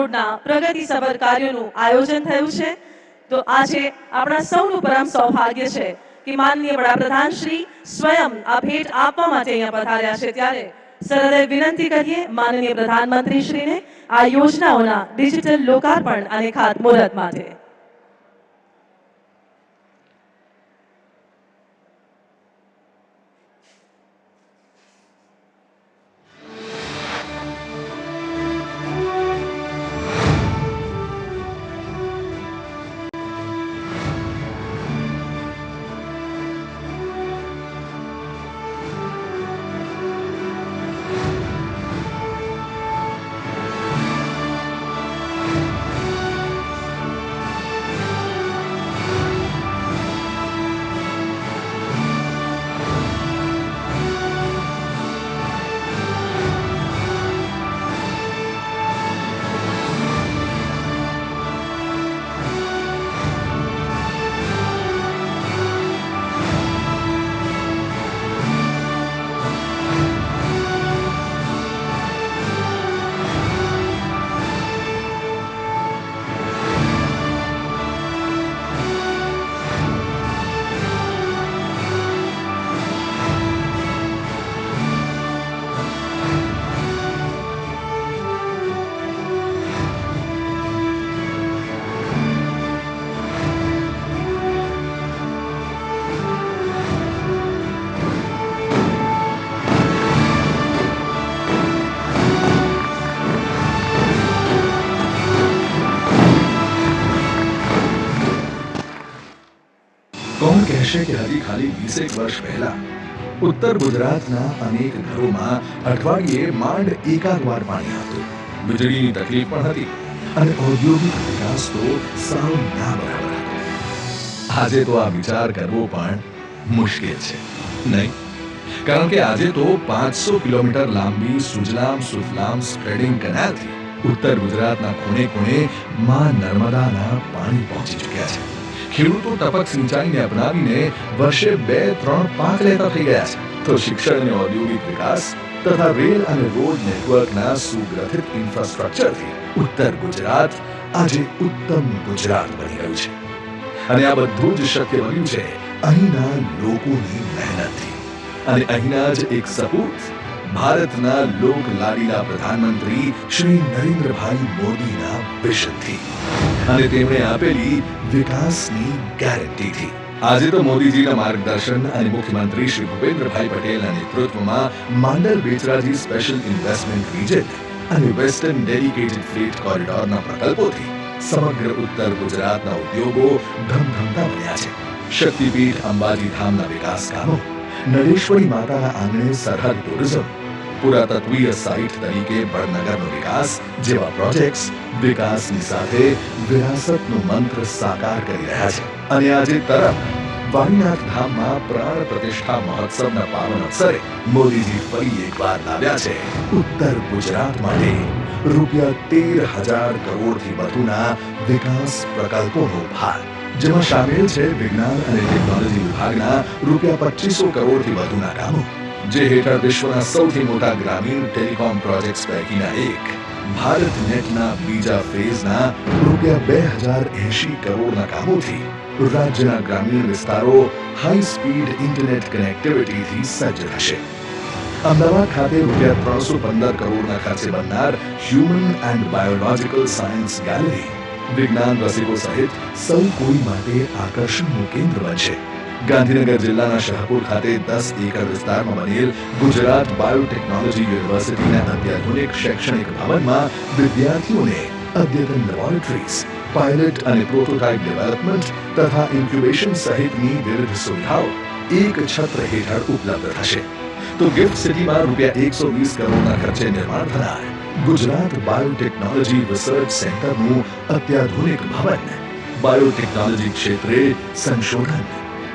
રોડના પ્રગતિસભર કાર્યોનું આયોજન થયું છે। તો આજે આપણા સૌનું પરમ સૌભાગ્ય છે કે માનનીય વડાપ્રધાન શ્રી સ્વયં આ ભેટ આપવા માટે અહીંયા પધાર્યા છે। ત્યારે સરહદે વિનંતી કરીએ માનનીય પ્રધાનમંત્રી શ્રીને આ યોજનાઓના ડિજિટલ લોકાર્પણ અને ખાતમુહૂર્ત માટે। કોણ કહેશે કે હજી ખાલી 20 વર્ષ પહેલા ઉત્તર ગુજરાતના અનેક ઘરોમાં અઠવાડિયે માંડ એકાદ વાર પાણી આવતું, વીજળીની તકલીફ પણ હતી અને ઔદ્યોગિક વિકાસ તો સાવ ના બરાબર હતો। આજે તો આ વિચાર કરવો પણ મુશ્કેલ છે, નહીં? કારણ કે આજે તો 500 કિલોમીટર લાંબી સુજલામ સુફલામ સ્પ્રેડિંગ કેનાલથી ઉત્તર ગુજરાતના ખૂણે ખૂણે માં નર્મદાના પાણી પહોંચી ચૂક્યા છે। ખેડૂતો ટપક સિંચાઈને અપનાવીને વર્ષે 2-3 પાક લેતા થઈ ગયા છે। તો શિક્ષણ અને ઔદ્યોગિક વિકાસ તથા રેલ અને રોડ નેટવર્કના સુગ્રથિત ઇન્ફ્રાસ્ટ્રક્ચરથી ઉત્તર ગુજરાત આજે ઉત્તમ ગુજરાત બની ગયું છે। અને આ બધું જ શક્ય બન્યું છે અહીંના લોકોની મહેનતથી અને અહીંના જ એક સપૂત ભારતના લોક લાડીલા પ્રધાનમંત્રી શ્રી નરેન્દ્રભાઈ મોદીના વિઝનથી અને તેમણે આપેલી વિકાસની ગેરંટીથી। આજે તો મોદીજીના માર્ગદર્શન અને મુખ્યમંત્રી શ્રી ભૂપેન્દ્રભાઈ પટેલના નેતૃત્વમાં Mandal Becharaji special investment region અને વેસ્ટર્ન ડેડિકેટેડ ફ્રેટ કોરિડોરના પ્રકલ્પોથી સમગ્ર ઉત્તર ગુજરાતના ઉદ્યોગો ધમધમતા બન્યા છે। શક્તિપીઠ અંબાજી ધામના વિકાસ કામો, નરેશ્વરી માતાના આંગણે સરહદ ટુરિઝમ, પુરાતત્વીય સાઇટ તરીકે બળનગરનો વિકાસ જેવા પ્રોજેક્ટ્સ વિકાસની સાથે વિરાસતનો મંત્ર સાકાર કરી રહ્યા છે। અને આજે તરફ વાણીનાથ ધામમાં પ્રાણ પ્રતિષ્ઠા મહોત્સવના પાવન અવસરે મોદીજી ફરી એકવાર લાવ્યા છે ઉત્તર ગુજરાત માટે રૂપિયા 13,000 કરોડથી વધુના વિકાસ પ્રકલ્પોનો ભાર, જેમાં સામેલ છે વિજ્ઞાન અને ટેકનોલોજી વિભાગના રૂપિયા 2500 કરોડથી વધુના કામો, જે હેઠળ વિશ્વના સૌથી મોટા ગ્રામીણ ટેલિકોમ પ્રોજેક્ટ્સ પૈકીના એક ભારત નેટના બીજા ફેઝના રૂપિયા 2080 કરોડના કામોથી રાજ્યના ગ્રામીણ વિસ્તારો હાઈ સ્પીડ ઇન્ટરનેટ કનેક્ટિવિટીથી સજ્જ થશે। અમદાવાદ ખાતે રૂપિયા 315 કરોડના ખર્ચે બનનાર human and biological science gallery વિજ્ઞાન રસિકો સહિત સૌ કોઈ માટે આકર્ષણનું કેન્દ્ર બનશે। ગાંધીનગર જિલ્લાના શહપુર ખાતે 10 એકર વિસ્તારમાં બનેલ ગુજરાત બાયોટેકનોલોજી યુનિવર્સિટીના અત્યાધુનિક શૈક્ષણિક ભવનમાં વિદ્યાર્થીઓને અદ્યતન લેબોરેટરીઝ, પાયલટ અને પ્રોટોટાઇપ ડેવલપમેન્ટ તથા ઇન્ક્યુબેશન સહિતની વિવિધ સુવિધાઓ એક છત્ર હેઠળ ઉપલબ્ધ થશે। તો ગિફ્ટ સિટીમાં રૂપિયા 120 કરોડના ખર્ચે નિર્માણ થનાર ગુજરાત બાયોટેકનોલોજી રિસર્ચ સેન્ટરનું અત્યાધુનિક ભવન બાયોટેકનોલોજી ક્ષેત્રે સંશોધન,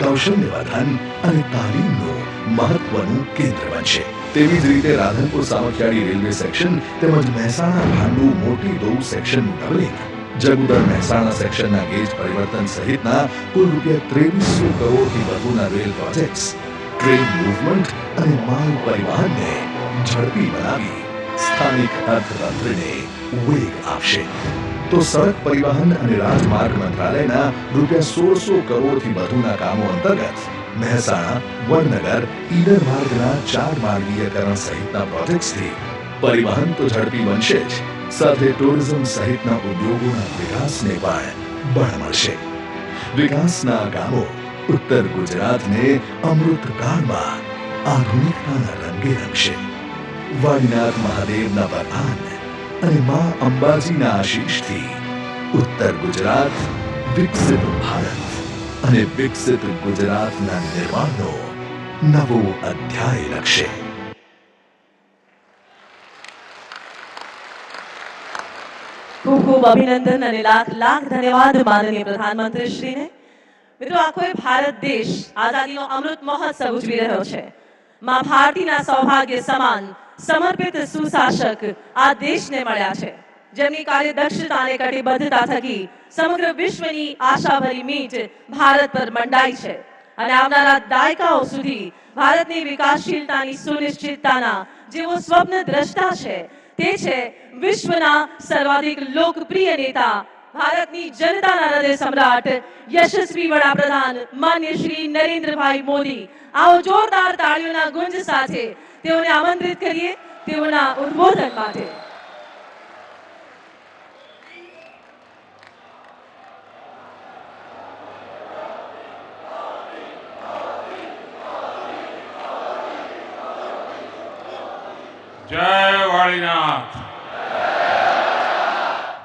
કૌશલ્યવર્ધન અને તાલીમનું મહત્વનું કેન્દ્ર બનશે। તેવી જ રીતે રાધનપુર સામખિયાળી રેલવે સેક્શન તેમજ મહેસાણા ભાંડુ મોટી દોઉ સેક્શનનું ડબલિંગ, જગુદર મહેસાણા સેક્શનના ગેજ પરિવર્તન સહિતના કુલ રૂપિયા 2300 કરોડથી વધુના રેલ પ્રોજેક્ટ્સ ટ્રેન મૂવમેન્ટ અને માલ પરિવહનને ઝડપી બનાવી સ્થાનિક અર્થતંત્રને વેગ આપશે. તો સડક પરિવહન અને રાજમાર્ગ મંત્રાલયના રૂપિયા 1600 કરોડથી વધુના કામો અંતર્ગત મહેસાણા વડનગર ઈડર માર્ગના 4 માર્ગીયકરણ સહિતના પ્રોજેક્ટ્સથી પરિવહન તો ઝડપી બનશે જ, સાથે ટુરિઝમ સહિતના ઉદ્યોગોના વિકાસને પણ બળ મળશે. વિકાસના કામો ઉત્તર ગુજરાતને અમૃતકાળમાં આધુનિકતાના રંગે રંગશે. વાડીનાથ મહાદેવના વરદાન અને મા અંબાજીના આશીષથી ઉત્તર ગુજરાત વિકસિત ભારત અને વિકસિત ગુજરાતના નિર્માણનો નવો અધ્યાય લખશે. ખૂબ ખૂબ અભિનંદન અને લાખ લાખ ધન્યવાદ માનનીય પ્રધાનમંત્રી શ્રીને. મિત્રો, આખો ભારત દેશ આઝાદીનો અમૃત મહોત્સવ ઉજવી રહ્યો છે. માં ભારતીના સૌભાગ્ય સમાન સમર્પિત સુશાસક આ દેશને મળ્યા છે, જેમની કાર્યદક્ષતા અને કટિબદ્ધતા થકી સમગ્ર વિશ્વની આશાભરી મીટ ભારત પર મંડાઈ છે અને આવનારા દાયકાઓ સુધી ભારતની વિકાસશીલતાની સુનિશ્ચિતતાના જેવો સ્વપ્ન દ્રષ્ટા છે તે છે વિશ્વના સર્વાધિક લોકપ્રિય નેતા, ભારતની જનતાના હૃદય સમ્રાટ, યશસ્વી વડાપ્રધાન માન્ય શ્રી નરેન્દ્રભાઈ મોદી. આવો જોરદાર તાળીઓના ગુંજ સાથે તેઓને આમંત્રિત કરીએ તેઓના ઉદ્બોધન માટે. જય વાળીનાથ,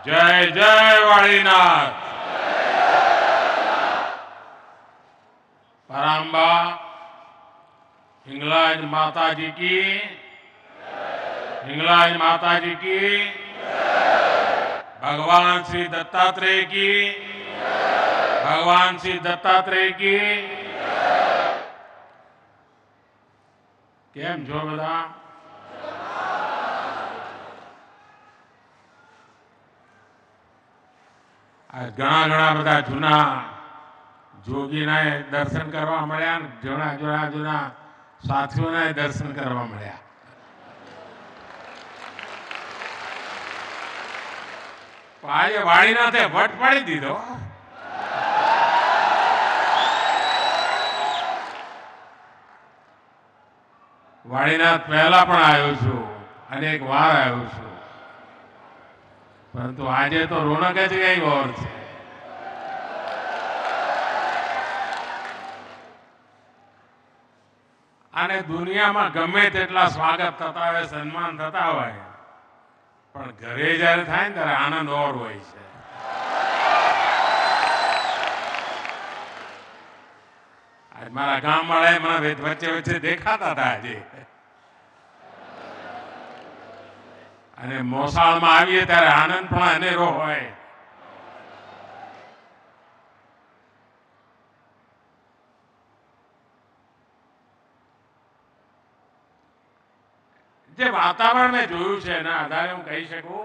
જય જય વાળીનાથ. पराम्बा हिंगलाज माता जी की, हिंगलाज माता जी की, भगवान श्री दत्तात्रेय की, भगवान श्री दत्तात्रेय की. केम छो बधा? घना घना बधा जूना जोगीना दर्शन करवा मळ्या, जूना जूना जूना साथियों दर्शन करवा मळ्या. आज वाळीनाथे वट पाड़ी दीधो. वाळीनाथ पहला पण आव्यो छुं, अनेक वार आव्यो छुं, परंतु आजे तो रोनक ज कई और छे. અને દુનિયામાં ગમે તેટલા સ્વાગત થતા હોય, સન્માન થતા હોય, પણ ઘરે જ્યારે થાય ને ત્યારે આનંદ ઓર હોય છે. આજ મારા ગામ વાળાએ મને વચ્ચે વચ્ચે દેખાતા હતા આજે, અને મોસાળમાં આવીએ ત્યારે આનંદ પણ અનેરો હોય. જે વાતાવરણ મેં જોયું છે એના આધારે હું કહી શકું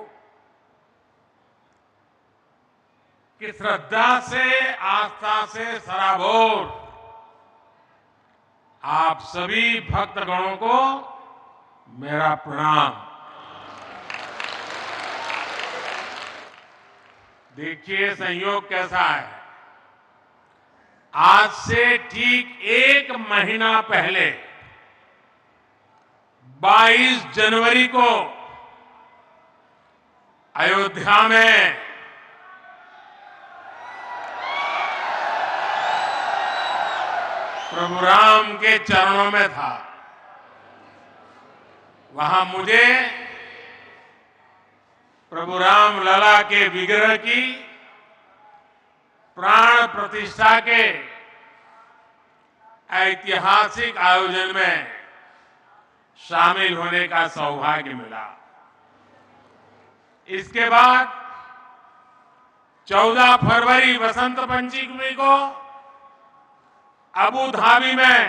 कि श्रद्धा से, आस्था से सराबोर आप सभी भक्तगणों को मेरा प्रणाम. देखिए संयोग कैसा है. आज से ठीक 1 महीना पहले 22 जनवरी को अयोध्या में प्रभु राम के चरणों में था. वहां मुझे प्रभु राम लला के विग्रह की प्राण प्रतिष्ठा के ऐतिहासिक आयोजन में शामिल होने का सौभाग्य मिला. इसके बाद 14 फरवरी वसंत पंचमी को अबू धाबी में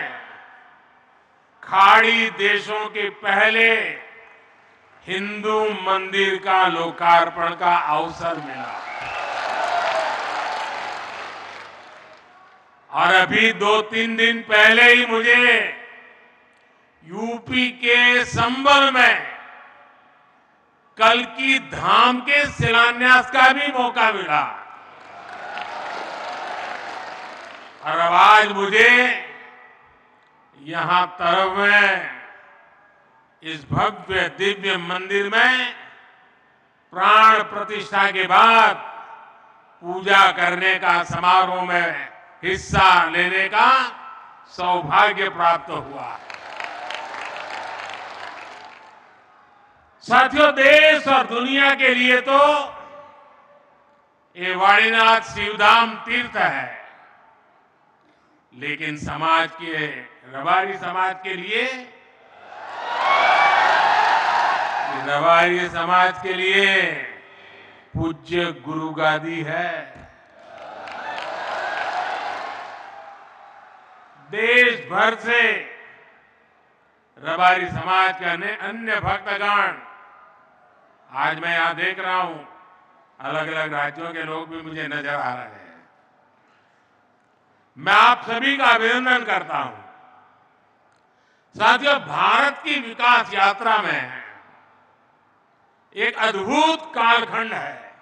खाड़ी देशों के पहले हिंदू मंदिर का लोकार्पण का अवसर मिला. और अभी 2-3 दिन पहले ही मुझे यूपी के संबल में कल की धाम के शिलान्यास का भी मौका मिला। और अब आज मुझे यहां तरफ में इस भव्य दिव्य मंदिर में प्राण प्रतिष्ठा के बाद पूजा करने का समारोह में हिस्सा लेने का सौभाग्य प्राप्त हुआ। साथियों, देश और दुनिया के लिए तो ये वाणीनाथ शिवधाम तीर्थ है, लेकिन समाज के रबारी समाज के लिए, रबारी समाज के लिए पूज्य गुरु गादी है। देश भर से रबारी समाज के अन्य भक्तगण, आज मैं यहां देख रहा हूं, अलग अलग राज्यों के लोग भी मुझे नजर आ रहे हैं। मैं आप सभी का अभिनंदन करता हूं। साथियों, भारत की विकास यात्रा में एक अद्भुत कालखंड है,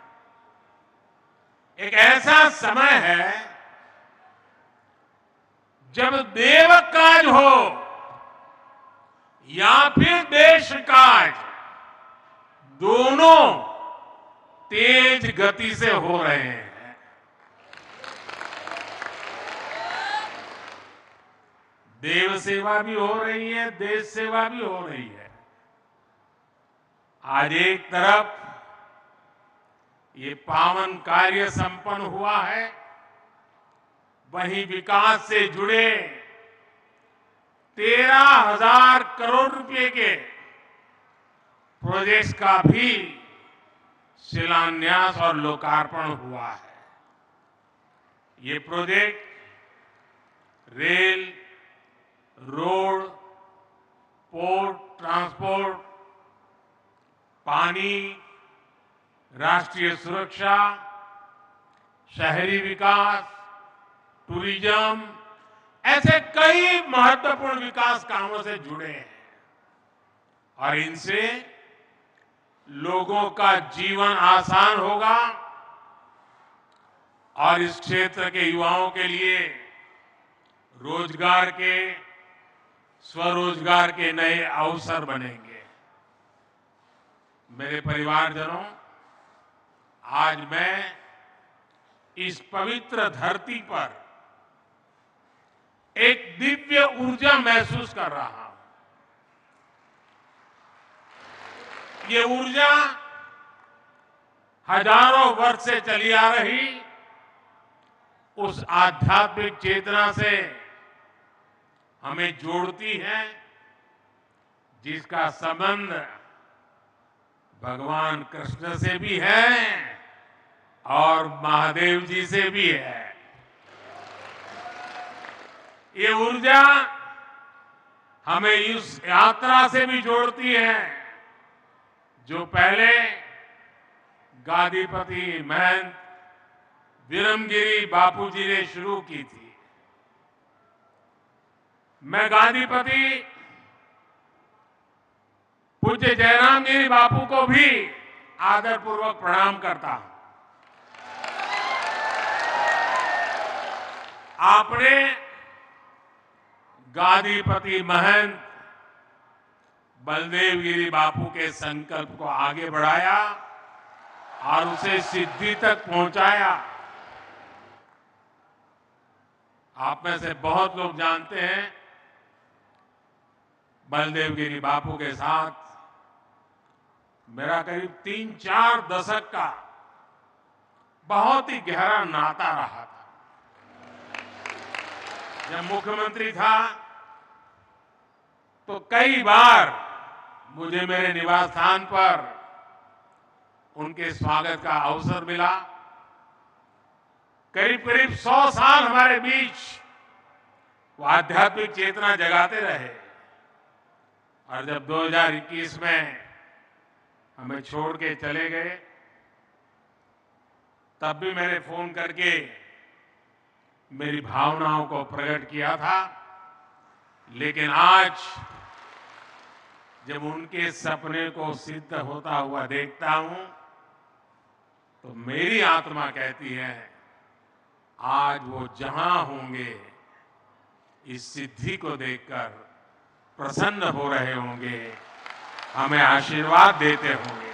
एक ऐसा समय है जब देव काज हो या फिर देश काज, दोनों तेज गति से हो रहे हैं। देव सेवा भी हो रही है, देश सेवा भी हो रही है। आज एक तरफ ये पावन कार्य संपन्न हुआ है, वहीं विकास से जुड़े 13,000 करोड़ रुपए के प्रोजेक्ट्स का भी शिलान्यास और लोकार्पण हुआ है। ये project rail, road, port, transport, पानी, राष्ट्रीय सुरक्षा, शहरी विकास, टूरिज्म, ऐसे कई महत्वपूर्ण विकास कामों से जुड़े हैं और इनसे लोगों का जीवन आसान होगा और इस क्षेत्र के युवाओं के लिए रोजगार के, स्वरोजगार के नए अवसर बनेंगे। मेरे परिवारजनों, आज मैं इस पवित्र धरती पर एक दिव्य ऊर्जा महसूस कर रहा हूं। ये ऊर्जा हजारों वर्ष से चली आ रही उस आध्यात्मिक चेतना से हमें जोड़ती है, जिसका संबंध भगवान कृष्ण से भी है और महादेव जी से भी है। ये ऊर्जा हमें इस यात्रा से भी जोड़ती है जो पहले गादीपति महंत विरमगिरी बापू जी ने शुरू की थी। मैं गादीपति पूज्य जयराम गिरी बापू को भी आदरपूर्वक प्रणाम करता हूं। आपने गादीपति महंत बलदेव गिरी बापू के संकल्प को आगे बढ़ाया और उसे सिद्धि तक पहुंचाया। आप में से बहुत लोग जानते हैं, बलदेव गिरी बापू के साथ मेरा करीब 3-4 दशक का बहुत ही गहरा नाता रहा था। जब मुख्यमंत्री था तो कई बार मुझे मेरे निवास स्थान पर उनके स्वागत का अवसर मिला। करीब करीब 100 साल हमारे बीच वो आध्यात्मिक चेतना जगाते रहे और जब 2021 में हमें छोड़ के चले गए, तब भी मैंने फोन करके मेरी भावनाओं को प्रकट किया था। लेकिन आज जब उनके सपने को सिद्ध होता हुआ देखता हूं तो मेरी आत्मा कहती है आज वो जहां होंगे इस सिद्धि को देखकर प्रसन्न हो रहे होंगे, हमें आशीर्वाद देते होंगे।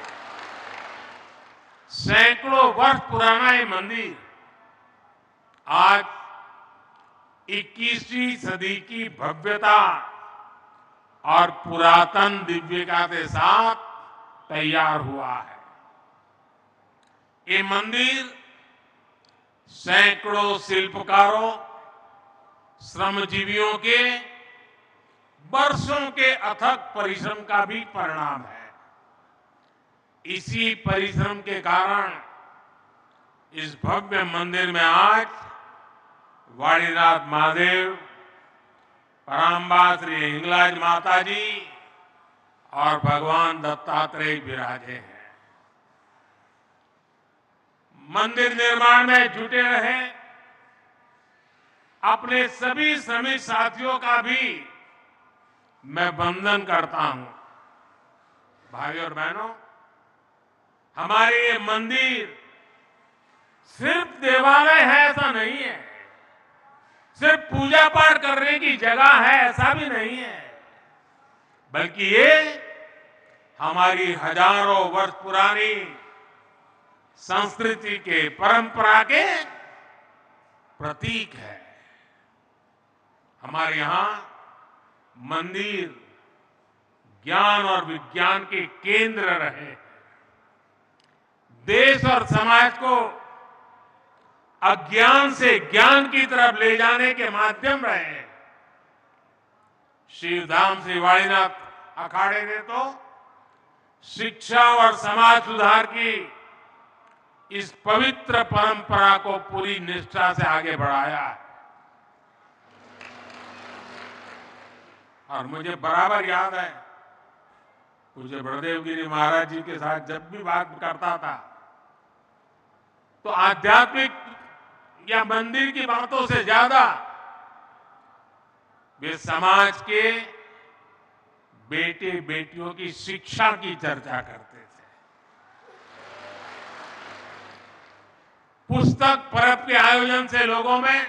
सैकड़ों वर्ष पुराना ये मंदिर आज 21वीं सदी की भव्यता और पुरातन दिव्यता के साथ तैयार हुआ है। ये मंदिर सैकड़ों शिल्पकारों, श्रमजीवियों के वर्षों के अथक परिश्रम का भी परिणाम है। इसी परिश्रम के कारण इस भव्य मंदिर में आज वाणीनाथ महादेव, पराम्बा श्री हिंगलाज माता जी और भगवान दत्तात्रेय विराजे हैं। मंदिर निर्माण में जुटे रहे अपने सभी श्रमिक साथियों का भी मैं वंदन करता हूं। भाइयों और बहनों, हमारे ये मंदिर सिर्फ देवालय है ऐसा नहीं है, सिर्फ पूजा पाठ करने की जगह है ऐसा भी नहीं है, बल्कि ये हमारी हजारों वर्ष पुरानी संस्कृति के, परंपरा के प्रतीक है। हमारे यहां मंदिर ज्ञान और विज्ञान के केंद्र रहे, देश और समाज को अज्ञान से ज्ञान की तरफ ले जाने के माध्यम रहे। शिवधाम श्री वाणीनाथ अखाड़े ने तो शिक्षा और समाज सुधार की इस पवित्र परंपरा को पूरी निष्ठा से आगे बढ़ाया है। और मुझे बराबर याद है, पूज्य बड़देव गिरी महाराज जी के साथ जब भी बात करता था तो आध्यात्मिक या मंदिर की बातों से ज्यादा वे समाज के बेटे बेटियों की शिक्षा की चर्चा करते थे। पुस्तक पर्व के आयोजन से लोगों में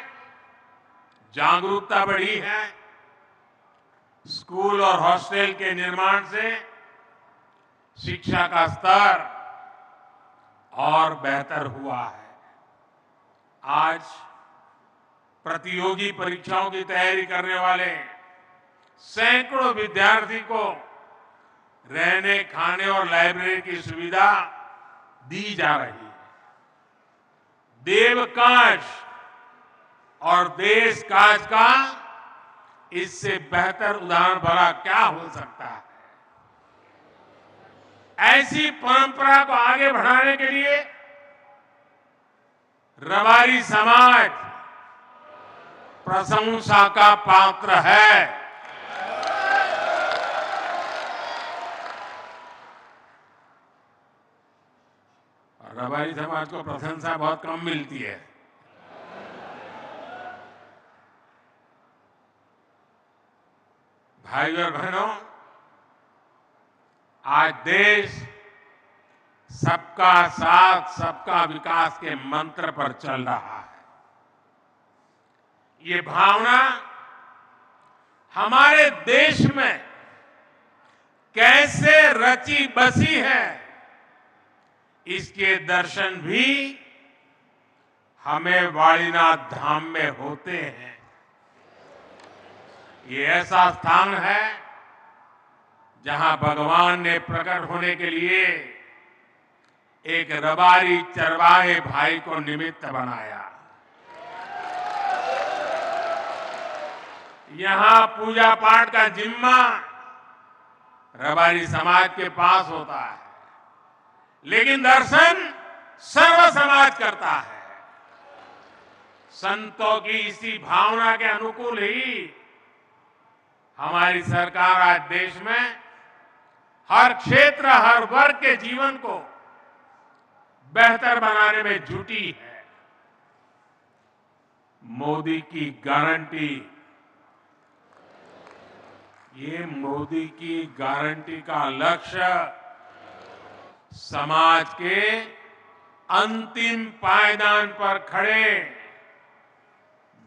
जागरूकता बढ़ी है। स्कूल और हॉस्टल के निर्माण से शिक्षा का स्तर और बेहतर हुआ है। आज प्रतियोगी परीक्षाओं की तैयारी करने वाले सैकड़ों विद्यार्थी को रहने, खाने और लाइब्रेरी की सुविधा दी जा रही है। देवकाश और देश काज का इससे बेहतर उदाहरण भला क्या हो सकता है। ऐसी परंपरा को आगे बढ़ाने के लिए रबारी समाज प्रशंसा का पात्र है। और रबारी समाज को प्रशंसा बहुत कम मिलती है। भाइयों और बहनों, आज देश सबका साथ, सबका विकास के मंत्र पर चल रहा है। ये भावना हमारे देश में कैसे रची बसी है, इसके दर्शन भी हमें वाणीनाथ धाम में होते हैं। ये ऐसा स्थान है जहां भगवान ने प्रकट होने के लिए एक रबारी चरवाहे भाई को निमित्त बनाया। यहां पूजा पाठ का जिम्मा रबारी समाज के पास होता है, लेकिन दर्शन सर्व समाज करता है। संतों की इसी भावना के अनुकूल ही हमारी सरकार आज देश में हर क्षेत्र, हर वर्ग के जीवन को बेहतर बनाने में जुटी है। मोदी की गारंटी ये मोदी की गारंटी का लक्ष्य समाज के अंतिम पायदान पर खड़े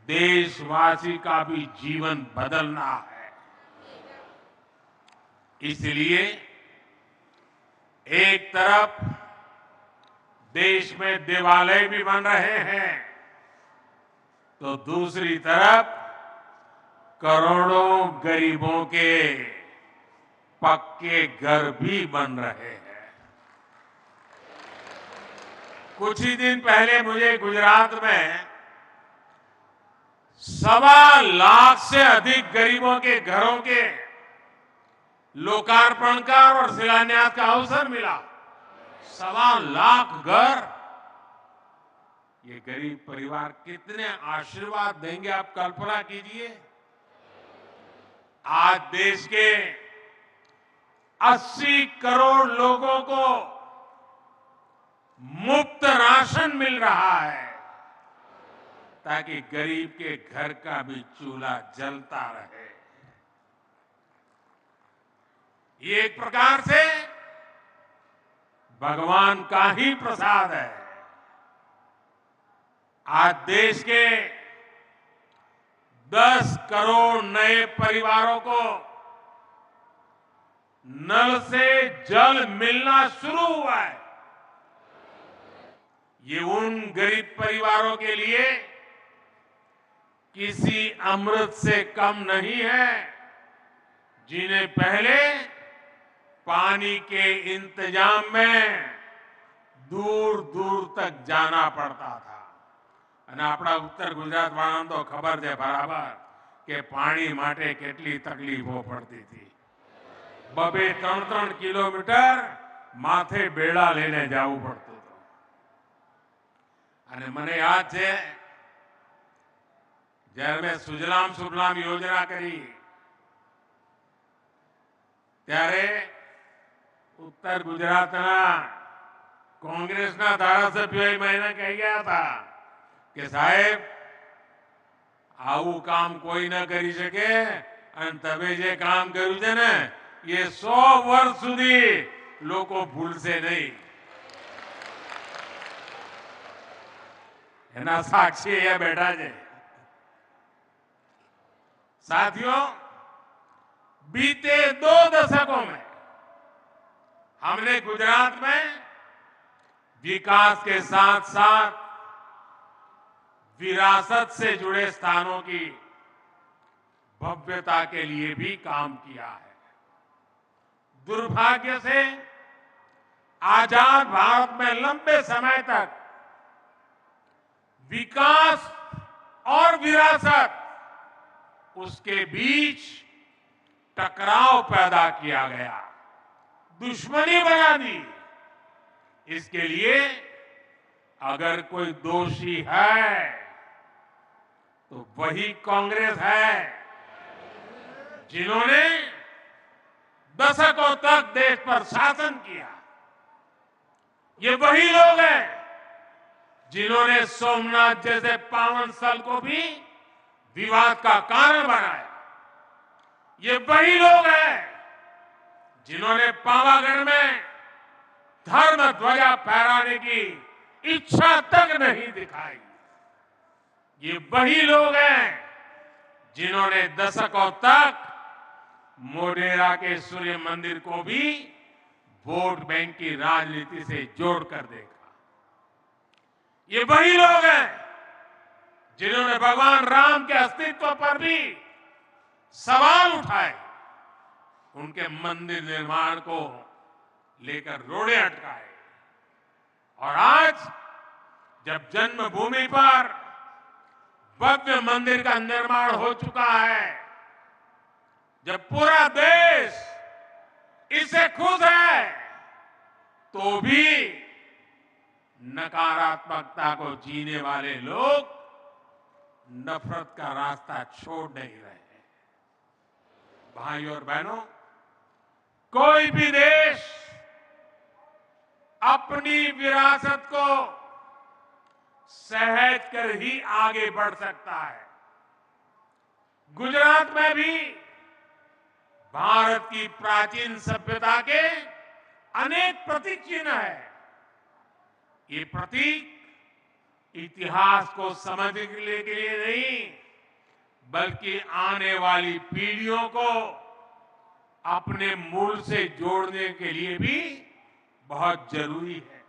देशवासी का भी जीवन बदलना है। इसलिए एक तरफ देश में देवालय भी बन रहे हैं, तो दूसरी तरफ करोड़ों गरीबों के पक्के घर भी बन रहे हैं। कुछ ही दिन पहले मुझे गुजरात में 1.25 लाख से अधिक गरीबों के घरों के लोकार्पण का और शिलान्यास का अवसर मिला। 1.25 लाख घर। ये गरीब परिवार कितने आशीर्वाद देंगे, आप कल्पना कीजिए। आज देश के 80 करोड़ लोगों को मुफ्त राशन मिल रहा है, ताकि गरीब के घर का भी चूल्हा जलता रहे। ये एक प्रकार से भगवान का ही प्रसाद है। आज देश के 10 करोड़ नए परिवारों को नल से जल मिलना शुरू हुआ है। ये उन गरीब परिवारों के लिए किसी अमृत से कम नहीं है, जिन्हें पहले पानी के इंतजाम में दूर दूर तक जाना पड़ता था। અને આપણા ઉત્તર ગુજરાત વાળાને તો ખબર છે બરાબર કે પાણી માટે કેટલી તકલીફો પડતી હતી। 2-3 કિલોમીટર માથે બેડા લઈને જવું પડતું હતું। અને મને યાદ છે જ્યારે મેં સુજલામ સુફલામ યોજના કરી ત્યારે ઉત્તર ગુજરાતના કોંગ્રેસના ધારાસભ્યોએ મને કહી ગયા હતા કે સાહેબ આવું કામ કોઈ ન કરી શકે, અને તમે જે કામ કર્યું છે ને એ 100 વર્ષ સુધી લોકો ભૂલશે નહીં। એના સાક્ષી અહીંયા બેઠા છે। साथियों, बीते 2 दशकों में हमने गुजरात में विकास के साथ साथ विरासत से जुड़े स्थानों की भव्यता के लिए भी काम किया है। दुर्भाग्य से आजाद भारत में लंबे समय तक विकास और विरासत, उसके बीच टकराव पैदा किया गया, दुश्मनी बना दी। इसके लिए अगर कोई दोषी है तो वही कांग्रेस है, जिन्होंने दशकों तक देश पर शासन किया। ये वही लोग हैं जिन्होंने सोमनाथ जैसे पावन स्थल को भी विवाद का कारण बनाया। ये वही लोग हैं जिन्होंने पावागढ़ में धर्म ध्वजा फहराने की इच्छा तक नहीं दिखाई। ये वही लोग हैं जिन्होंने दशकों तक मोढेरा के सूर्य मंदिर को भी वोट बैंक की राजनीति से जोड़कर देखा। ये वही लोग हैं जिन्होंने भगवान राम के अस्तित्व पर भी सवाल उठाए, उनके मंदिर निर्माण को लेकर रोड़े अटकाए। और आज जब जन्मभूमि पर भव्य मंदिर का निर्माण हो चुका है, जब पूरा देश इससे खुश है, तो भी नकारात्मकता को जीने वाले लोग नफरत का रास्ता छोड़ नहीं रहे। भाइयों और बहनों, कोई भी देश अपनी विरासत को सहज कर ही आगे बढ़ सकता है। गुजरात में भी भारत की प्राचीन सभ्यता के अनेक प्रतीक चिन्ह है। ये प्रतीक इतिहास को समझने के लिए नहीं, बल्कि आने वाली पीढ़ियों को अपने मूल से जोड़ने के लिए भी बहुत जरूरी है।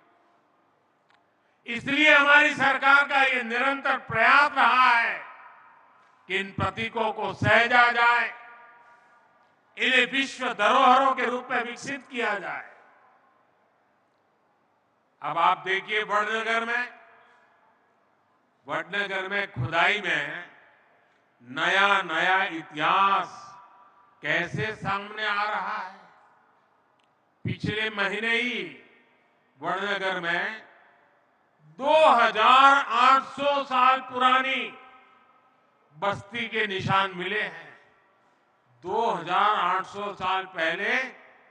इसलिए हमारी सरकार का ये निरंतर प्रयास रहा है कि इन प्रतीकों को सहेजा जाए, इन्हें विश्व धरोहरों के रूप में विकसित किया जाए। अब आप देखिए वडनगर में खुदाई में नया नया इतिहास कैसे सामने आ रहा है। पिछले महीने ही वडनगर में 2800 साल पुरानी बस्ती के निशान मिले हैं। 2800 साल पहले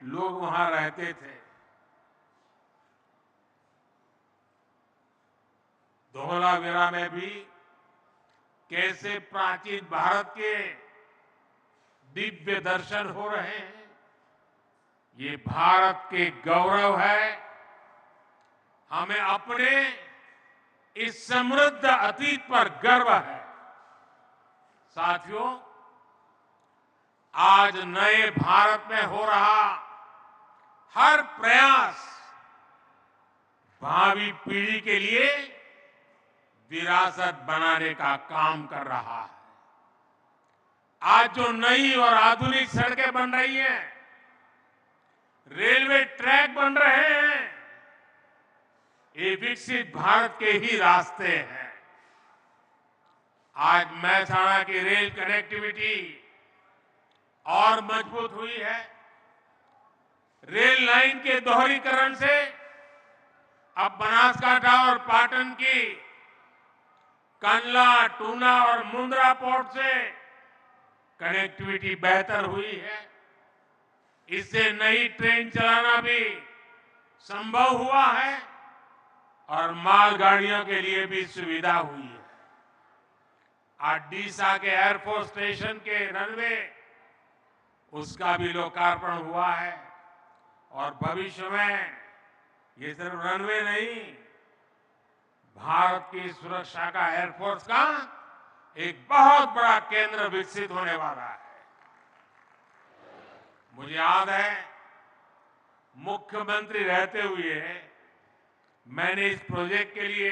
लोग वहां रहते थे। धौलावीरा में भी कैसे प्राचीन भारत के दिव्य दर्शन हो रहे हैं। ये भारत के गौरव है। हमें अपने इस समृद्ध अतीत पर गर्व है। साथियों, आज नए भारत में हो रहा हर प्रयास भावी पीढ़ी के लिए विरासत बनाने का काम कर रहा है। आज जो नई और आधुनिक सड़कें बन रही हैं, रेलवे ट्रैक बन रहे हैं, ये विकसित भारत के ही रास्ते हैं। आज महसाणा की रेल कनेक्टिविटी और मजबूत हुई है। रेल लाइन के दोहरीकरण से अब बनासकांठा और पाटन की कंडला, टूना और मुंद्रा पोर्ट से कनेक्टिविटी बेहतर हुई है। इससे नई ट्रेन चलाना भी संभव हुआ है और मालगाड़ियों के लिए भी सुविधा हुई है। आज डीसा के एयरफोर्स स्टेशन के रनवे, उसका भी लोकार्पण हुआ है और भविष्य में ये सिर्फ रनवे नहीं, भारत की सुरक्षा का एयरफोर्स का एक बहुत बड़ा केंद्र विकसित होने वाला है। मुझे याद है, मुख्यमंत्री रहते हुए मैंने इस प्रोजेक्ट के लिए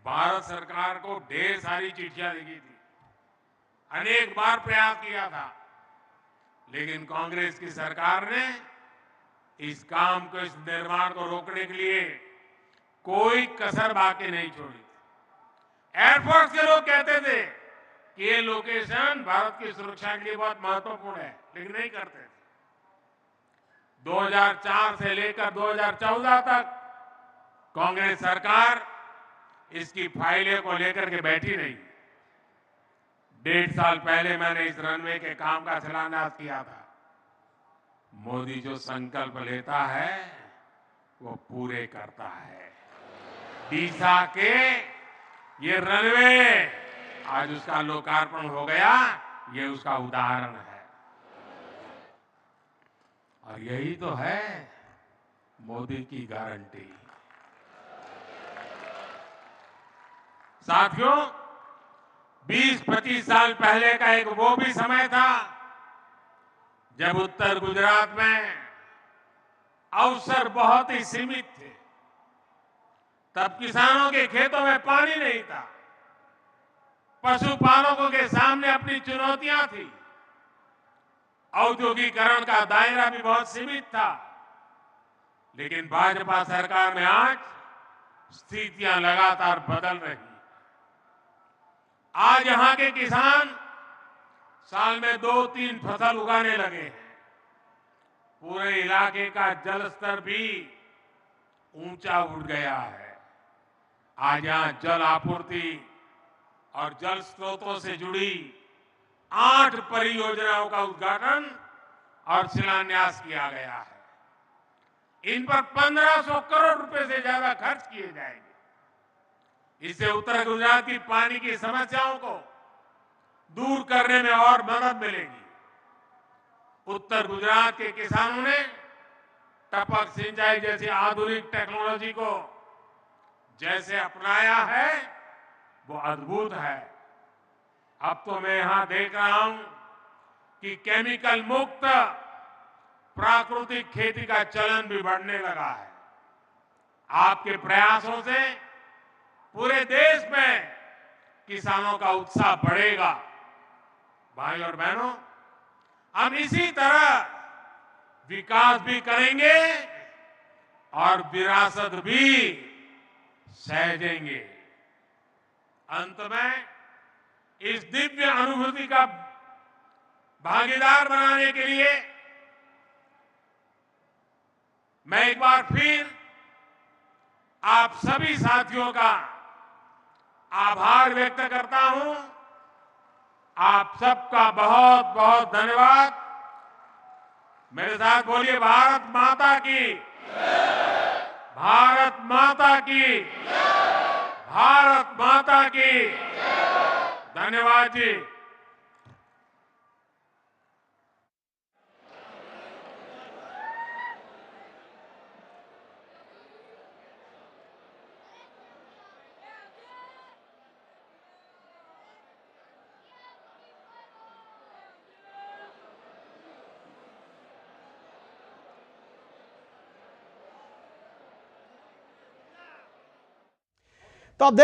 भारत सरकार को ढेर सारी चिट्ठियां लिखी थी, अनेक बार प्रयास किया था, लेकिन कांग्रेस की सरकार ने इस काम को, इस निर्माण को रोकने के लिए कोई कसर बाकी नहीं छोड़ी थी। एयरफोर्स के लोग कहते थे कि ये लोकेशन भारत की सुरक्षा के लिए बहुत महत्वपूर्ण है, लेकिन नहीं करते थे। 2004 से लेकर 2014 तक कांग्रेस सरकार इसकी फाइलें को लेकर के बैठी रही। 1.5 साल पहले मैंने इस रनवे के काम का शिलान्यास किया था। मोदी जो संकल्प लेता है वो पूरे करता है। डीसा के ये रनवे आज उसका लोकार्पण हो गया, ये उसका उदाहरण है। और यही तो है मोदी की गारंटी। साथियों, 20-25 साल पहले का एक वो भी समय था जब उत्तर गुजरात में अवसर बहुत ही सीमित थे। तब किसानों के खेतों में पानी नहीं था, पशुपालकों के सामने अपनी चुनौतियां थी, औद्योगिकरण का दायरा भी बहुत सीमित था। लेकिन भाजपा सरकार में आज स्थितियां लगातार बदल रही। आज यहां के किसान साल में 2-3 फसल उगाने लगे हैं। पूरे इलाके का जल स्तर भी ऊंचा उठ गया है। आज यहां जल आपूर्ति और जल स्रोतों से जुड़ी 8 परियोजनाओं का उद्घाटन और शिलान्यास किया गया है। इन पर 1500 करोड़ रुपए से ज्यादा खर्च किए जाएंगे। इससे उत्तर गुजरात की पानी की समस्याओं को दूर करने में और मदद मिलेगी। उत्तर गुजरात के किसानों ने टपक सिंचाई जैसी आधुनिक टेक्नोलॉजी को जैसे अपनाया है वो अद्भुत है। अब तो मैं यहां देख रहा हूं कि केमिकल मुक्त प्राकृतिक खेती का चलन भी बढ़ने लगा है। आपके प्रयासों से पूरे देश में किसानों का उत्साह बढ़ेगा। भाई और बहनों, हम इसी तरह विकास भी करेंगे और विरासत भी सहेजेंगे। अंत में इस दिव्य अनुभूति का भागीदार बनाने के लिए मैं एक बार फिर आप सभी साथियों का आभार व्यक्त करता हूं। आप सबका बहुत बहुत धन्यवाद। मेरे साथ बोलिए, भारत माता की, भारत माता की, भारत माता की। धन्यवाद जी।